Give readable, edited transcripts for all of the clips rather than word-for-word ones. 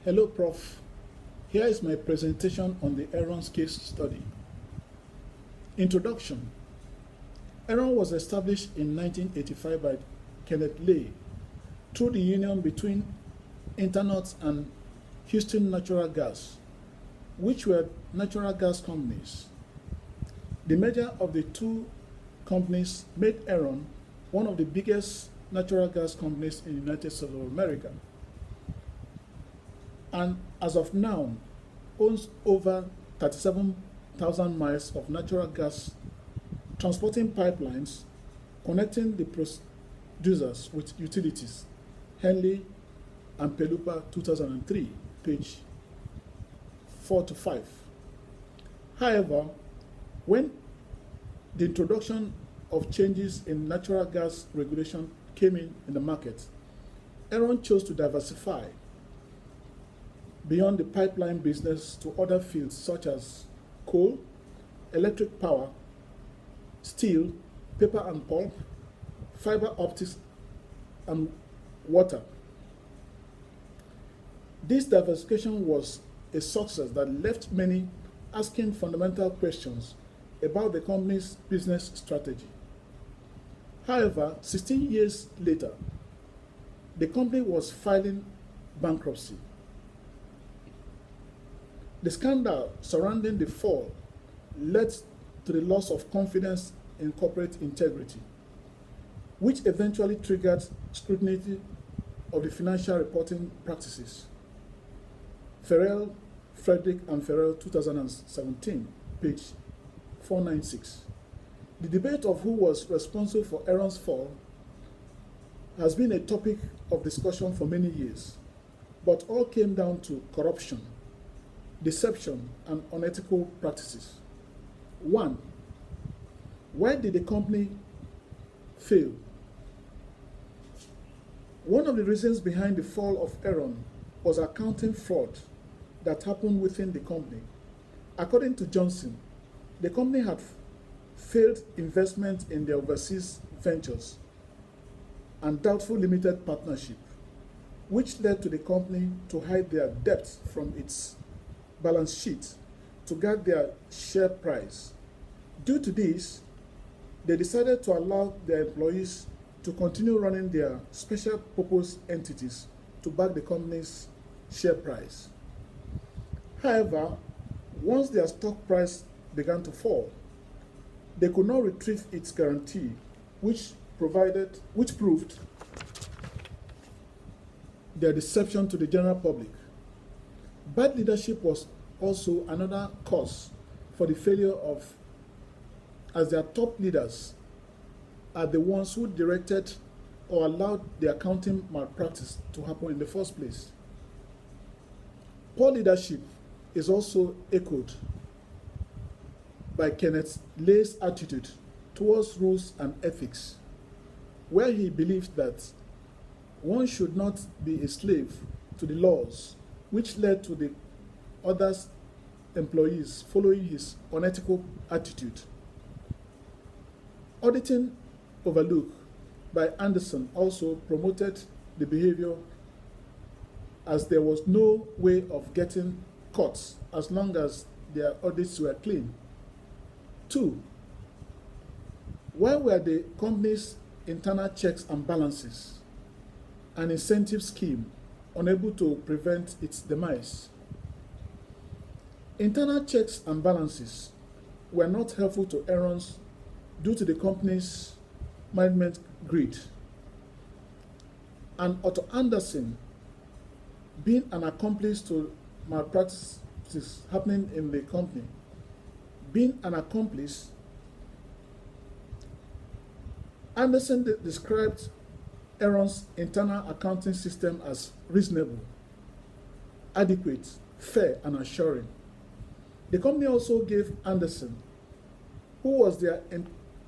Hello, Prof. Here is my presentation on the Enron's case study. Introduction. Enron was established in 1985 by Kenneth Lay through the union between Internet and Houston Natural Gas, which were natural gas companies. The merger of the two companies made Enron one of the biggest natural gas companies in the United States of America, and as of now owns over 37,000 miles of natural gas transporting pipelines connecting the producers with utilities. Henley and Pelupa, 2003, page 4 to 5. However, when the introduction of changes in natural gas regulation came in the market, Enron chose to diversify beyond the pipeline business to other fields such as coal, electric power, steel, paper and pulp, fiber optics, and water. This diversification was a success that left many asking fundamental questions about the company's business strategy. However, 16 years later, the company was filing bankruptcy. The scandal surrounding the fall led to the loss of confidence in corporate integrity, which eventually triggered scrutiny of the financial reporting practices. Farrell, Frederick and Farrell, 2017, page 496. The debate of who was responsible for Enron's fall has been a topic of discussion for many years, but all came down to corruption, deception, and unethical practices. 1. Why did the company fail? One of the reasons behind the fall of Enron was accounting fraud that happened within the company. According to Johnson, the company had failed investment in their overseas ventures and doubtful limited partnership, which led to the company to hide their debts from its balance sheet to guard their share price. Due to this, they decided to allow their employees to continue running their special purpose entities to back the company's share price. However, once their stock price began to fall, they could not retrieve its guarantee, which proved their deception to the general public. Bad leadership was also another cause for the failure as their top leaders are the ones who directed or allowed the accounting malpractice to happen in the first place. Poor leadership is also echoed by Kenneth Lay's attitude towards rules and ethics, where he believed that one should not be a slave to the laws, which led to the others' employees following his unethical attitude. Auditing overlook by Anderson also promoted the behavior, as there was no way of getting caught as long as their audits were clean. 2. Why were the company's internal checks and balances and incentive scheme unable to prevent its demise? Internal checks and balances were not helpful to Enron's due to the company's management greed. And Otto Anderson, being an accomplice to malpractices happening in the company, Anderson described Enron's internal accounting system as reasonable, adequate, fair, and assuring. The company also gave Anderson, who was their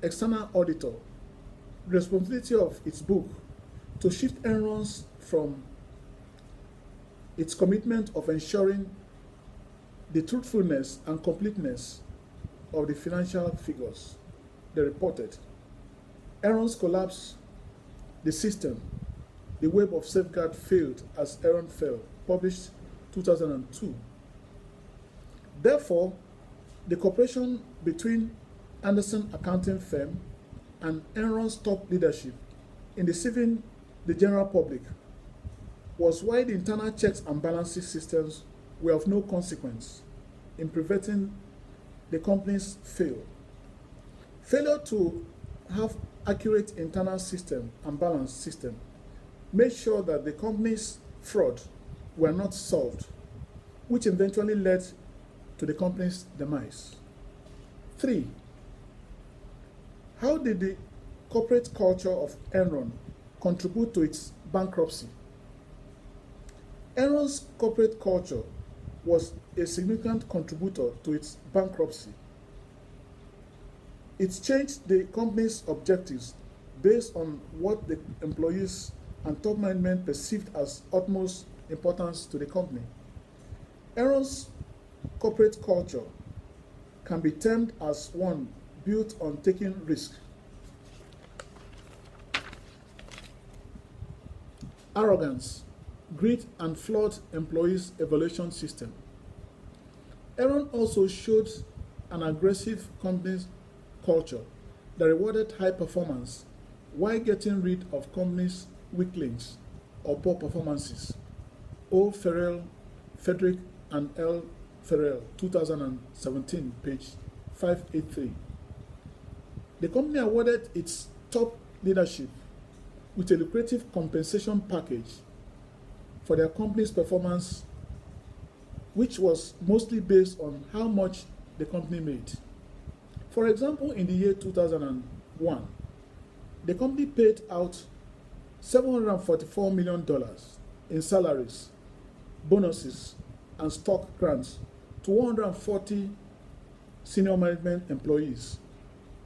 external auditor, the responsibility of its book to shift Enron's from its commitment of ensuring the truthfulness and completeness of the financial figures they reported. Enron's collapse, the system, the web of safeguard failed as Enron fell, published 2002. Therefore, the cooperation between Anderson accounting firm and Enron's top leadership in deceiving the general public was why the internal checks and balances systems were of no consequence in preventing the company's failure to have accurate internal system and balance system made sure that the company's fraud were not solved, which eventually led to the company's demise. 3. How did the corporate culture of Enron contribute to its bankruptcy? Enron's corporate culture was a significant contributor to its bankruptcy. It changed the company's objectives based on what the employees and top management perceived as utmost importance to the company. Enron's corporate culture can be termed as one built on taking risk, arrogance, greed, and flawed employees' evaluation system. Enron also showed an aggressive company culture that rewarded high performance while getting rid of companies' weak links or poor performances. O. Farrell, Frederick, and L. Farrell, 2017, page 583. The company awarded its top leadership with a lucrative compensation package for their company's performance, which was mostly based on how much the company made. For example, in the year 2001, the company paid out $744 million in salaries, bonuses, and stock grants to 140 senior management employees,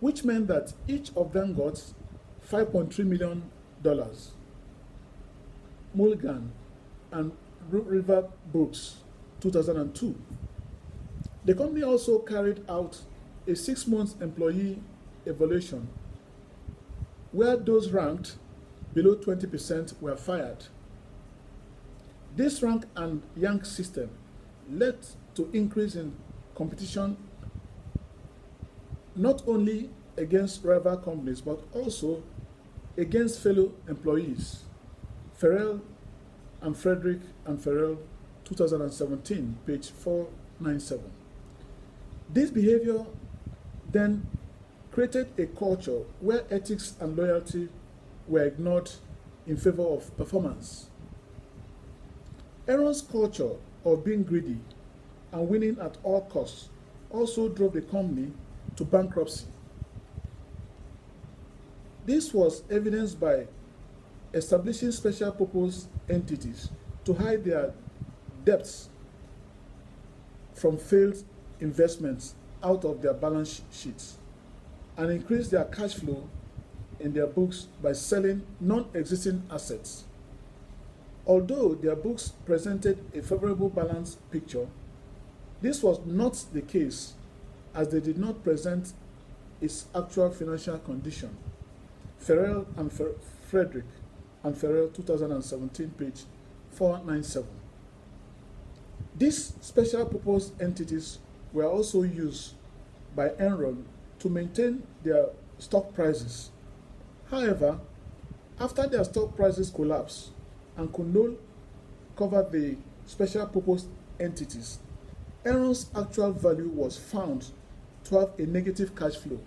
which meant that each of them got $5.3 million. Mulligan and River Brooks, 2002. The company also carried out a 6-month employee evaluation where those ranked below 20% were fired. This rank and yank system led to increase in competition not only against rival companies but also against fellow employees. Farrell and Frederick and Farrell, 2017, page 497. This behavior then created a culture where ethics and loyalty were ignored in favor of performance. Enron's culture of being greedy and winning at all costs also drove the company to bankruptcy. This was evidenced by establishing special purpose entities to hide their debts from failed investments out of their balance sheets and increase their cash flow in their books by selling non-existing assets. Although their books presented a favorable balance picture, this was not the case as they did not present its actual financial condition. Farrell and Frederick and Farrell, 2017, page 497. These special purpose entities were also used by Enron to maintain their stock prices. However, after their stock prices collapsed and could no cover the special purpose entities, Enron's actual value was found to have a negative cash flow,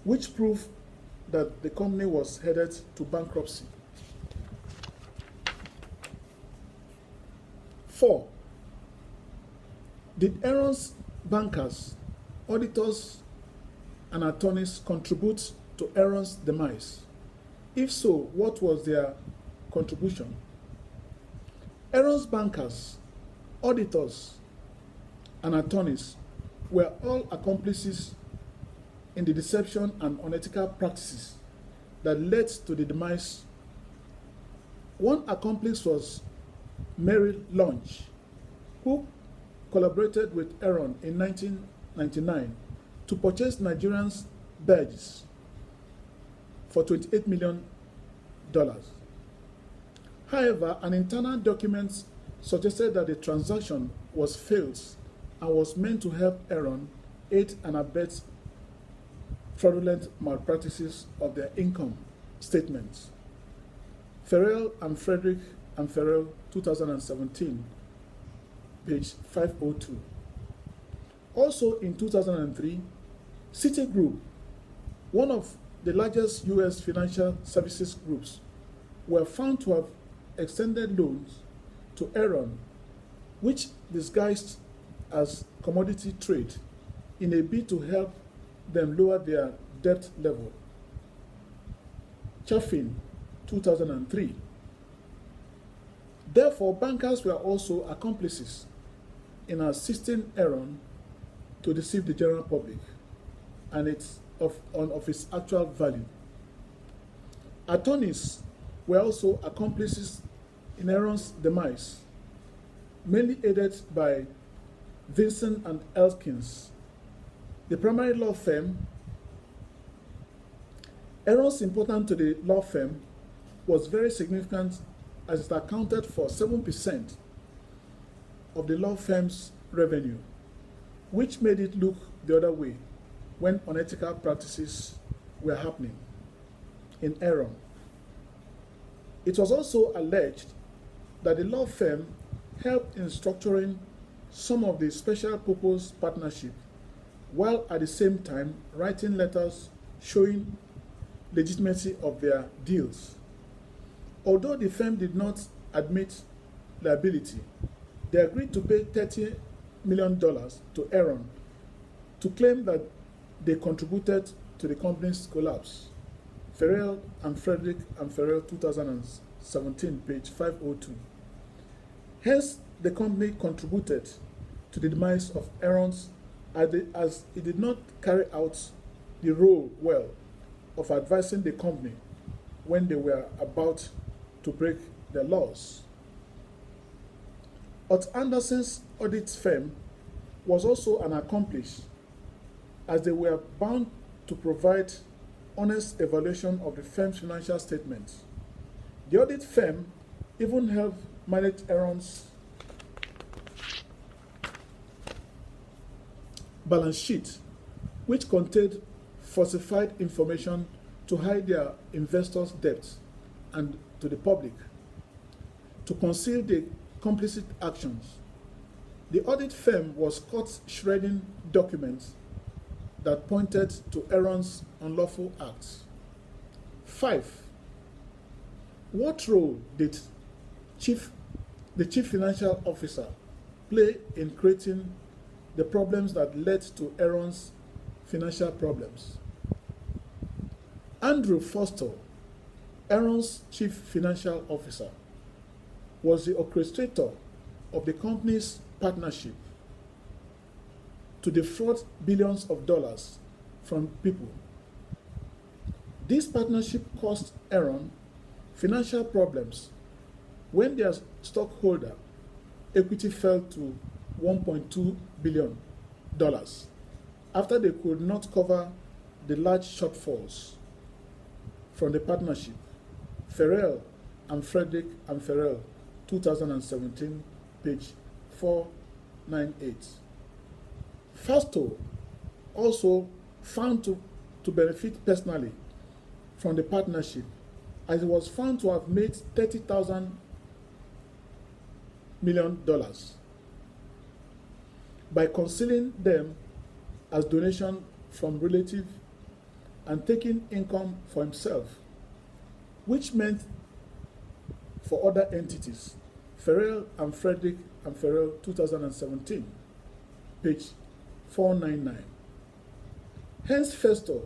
which proved that the company was headed to bankruptcy. 4. Did Enron's bankers, auditors, and attorneys contribute to Enron's demise? If so, what was their contribution? Enron's bankers, auditors, and attorneys were all accomplices in the deception and unethical practices that led to the demise. One accomplice was Mary Lunch, who collaborated with Enron in 1999 to purchase Nigerians' badges for $28 million. However, an internal document suggested that the transaction was false and was meant to help Enron aid and abet fraudulent malpractices of their income statements. Farrell and Frederick and Farrell, 2017, page 502. Also in 2003, Citigroup, one of the largest U.S. financial services groups, were found to have extended loans to Enron, which disguised as commodity trade in a bid to help them lower their debt level. Chaffin, 2003. Therefore, bankers were also accomplices in assisting Enron to deceive the general public and its actual value. Attorneys were also accomplices in Enron's demise, mainly aided by Vincent and Elkins, the primary law firm. Enron's importance to the law firm was very significant, as it accounted for 7% of the law firm's revenue, which made it look the other way when unethical practices were happening in Enron. It was also alleged that the law firm helped in structuring some of the special purpose partnership, while at the same time writing letters showing legitimacy of their deals. Although the firm did not admit liability, they agreed to pay $30 million to Enron to claim that they contributed to the company's collapse. Farrell and Frederick and Farrell, 2017, page 502. Hence, the company contributed to the demise of Enron's as it did not carry out the role well of advising the company when they were about to break the laws. Ott Anderson's audit firm was also an accomplice, as they were bound to provide honest evaluation of the firm's financial statements. The audit firm even helped manage Enron's balance sheet, which contained falsified information to hide their investors' debts and to the public, to conceal the complicit actions. The audit firm was caught shredding documents that pointed to Enron's unlawful acts. 5. What role did the chief financial officer play in creating the problems that led to Enron's financial problems? Andrew Foster, Enron's chief financial officer, was the orchestrator of the company's partnership to defraud billions of dollars from people. This partnership caused Enron financial problems when their stockholder equity fell to $1.2 billion after they could not cover the large shortfalls from the partnership. Farrell and Frederick and Farrell, 2017, page 498. Fausto also found to benefit personally from the partnership, as it was found to have made $30,000 million by concealing them as donation from relatives and taking income for himself, which meant for other entities. Farrell and Frederick and Farrell, 2017, page 499. Hence, Festo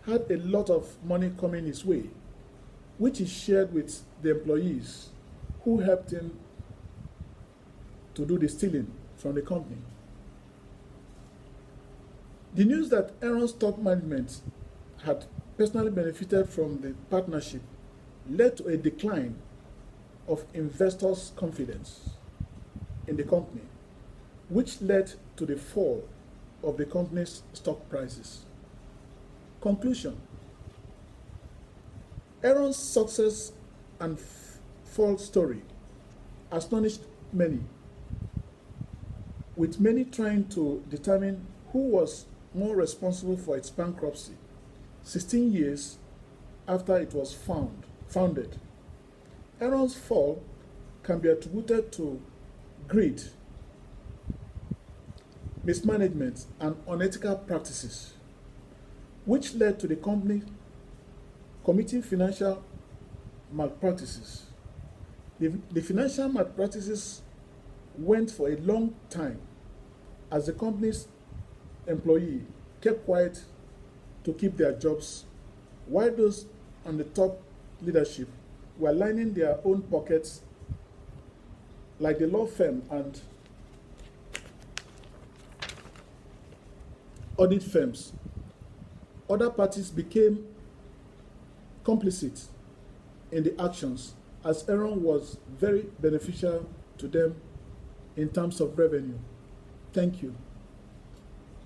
had a lot of money coming his way, which he shared with the employees who helped him to do the stealing from the company. The news that Enron's top management had personally benefited from the partnership led to a decline of investors' confidence in the company, which led to the fall of the company's stock prices. Conclusion: Enron's success and fall story astonished many, with many trying to determine who was more responsible for its bankruptcy 16 years after it was founded. Enron's fall can be attributed to greed, mismanagement, and unethical practices, which led to the company committing financial malpractices. The financial malpractices went for a long time as the company's employee kept quiet to keep their jobs, while those on the top leadership were lining their own pockets, like the law firm and audit firms. Other parties became complicit in the actions, as Enron was very beneficial to them in terms of revenue. Thank you.